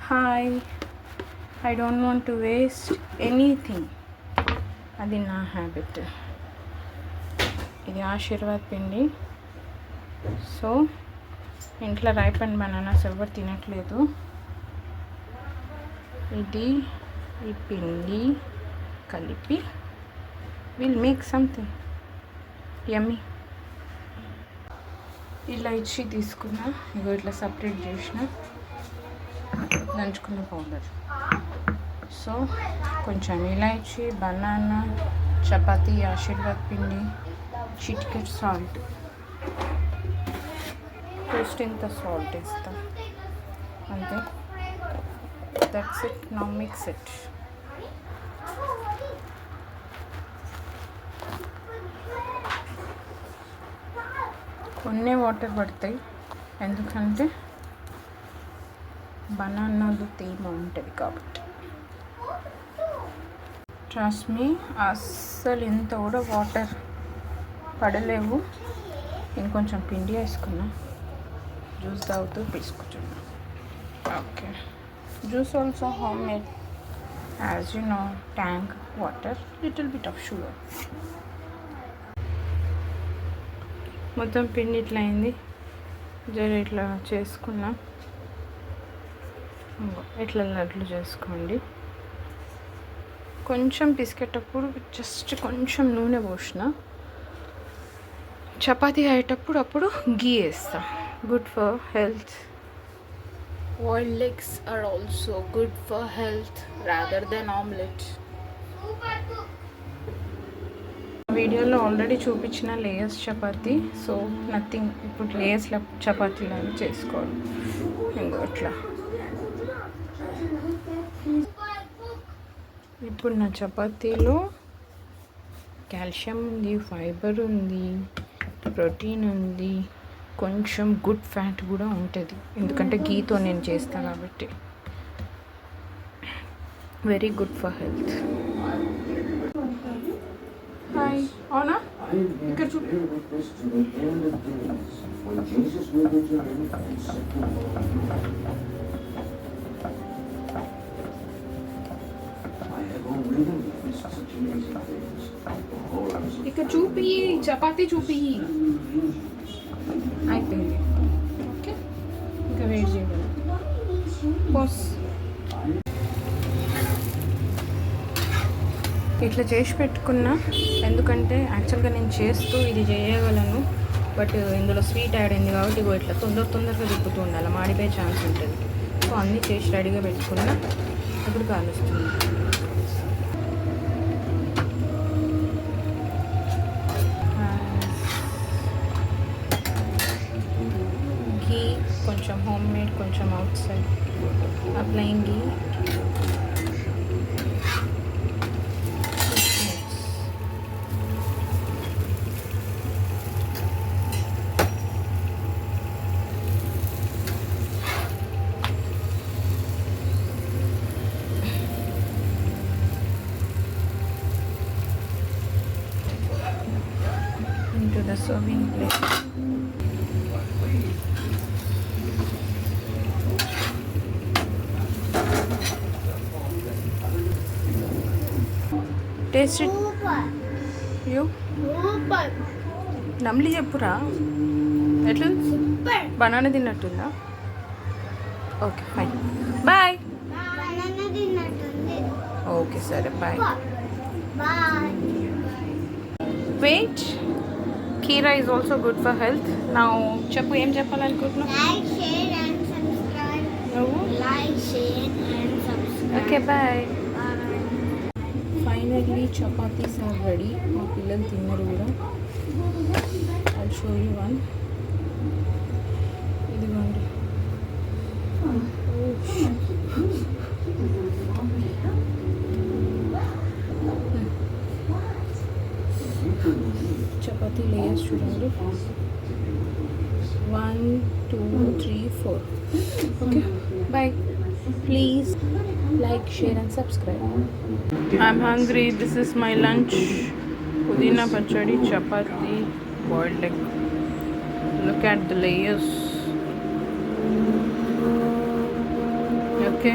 Hi. I don't want to waste anything. అది నా habit. ఇది ఆశీర్వాద్ పిండి. సో ఇంట్లో రైప్ అండ్ బనానాస్ ఎవరు తినట్లేదు. ఇది ఈ పిండి కలిపి విల్ మేక్ సంథింగ్ యమ్మీ. ఇలా ఇచ్చి తీసుకున్నా. ఇగో ఇట్లా సపరేట్ చేసిన దంచుకున్న పౌడర్. సో కొంచెం ఇలాచి, బనానా, చపాతీ, ఆశీర్వాద్ పిండి, చిటికెట్ సాల్ట్, టేస్ట్ ఇంత సాల్ట్ వేస్తాం అంతే. That's it. Now mix it. కొన్ని వాటర్ పడతాయి ఎందుకంటే బనానాలు తేమ ఉంటుంది కాబట్టి. ట్రస్ట్ మీ, అస్సలు ఇంత కూడా వాటర్ పడలేవు. ఇంకొంచెం పిండి వేసుకున్నా, జ్యూస్ తాగుతూ తీసుకుంటున్నా. Okay, juice also home made as you know. Tank water, little bit of sugar. మొత్తం పిండి ఇట్లా అయింది. జర ఇట్లా చేసుకున్నా. ఇట్లా లడ్లు చేసుకోండి. కొంచెం పిసికేటప్పుడు జస్ట్ కొంచెం నూనె పోసిన. చపాతీ అయ్యేటప్పుడు అప్పుడు గీ వేస్తా. Good for health. Boiled eggs are also good for health rather than omelette. వీడియోలో ఆల్రెడీ చూపించిన లేయర్స్ చపాతీ. సో నథింగ్, ఇప్పుడు లేయర్స్ చపాతీలాగా చేసుకోవాలి. ఇంకో ఇట్లా. ఇప్పుడు నా చపాతీలో కాల్షియం ఉంది, ఫైబర్ ఉంది, ప్రోటీన్ ఉంది, కొంచెం గుడ్ ఫ్యాట్ కూడా ఉంటుంది. ఎందుకంటే గీతో నేను చేస్తాను కాబట్టి. Very good for health. Hi. అవునా? ఇక్కడ చూపి. ఇక్కడ చూపి, చపాతీ చూపి. అయిపోయింది. ఓకే, ఇంకా వెయిట్ చేయగలను. బాస్ ఇట్లా చేసి పెట్టుకున్నా. ఎందుకంటే యాక్చువల్గా నేను చేస్తూ ఇది చేయగలను, బట్ ఇందులో స్వీట్ యాడ్ అయింది కాబట్టి ఇట్లా తొందరగా తిప్పుతూ ఉండాలి, మాడిపోయే ఛాన్స్ ఉంటుంది. సో అన్నీ చేసి రెడీగా పెట్టుకున్నా. ఇప్పుడు కాలుస్తుంది. ఘీ కొంచెం హోమ్ మేడ్, కొంచెం outside applying ghee. Into the serving plate. Taste it. You? నమ్లి చెప్పురా. ఎట్లా? బనానా తిన్నట్టుందా? Okay fine. బాయ్. ఓకే సరే bye. Wait. Keera is also good for health. నా చెప్పు, ఏం చెప్పాలనుకుంటున్నావు? నువ్వు? Okay bye. Finally chapatis are ready. మా పిల్లలు తిన్నారు కూడా. I show you one. ఇదిగోండి. చపాతీ లేయర్స్ చూడండి. 1 2 3 4. Okay bye. Please like, share and subscribe. I'm hungry. This is my lunch. Pudina pachadi, chapati, boiled egg. Look at the layers. Okay.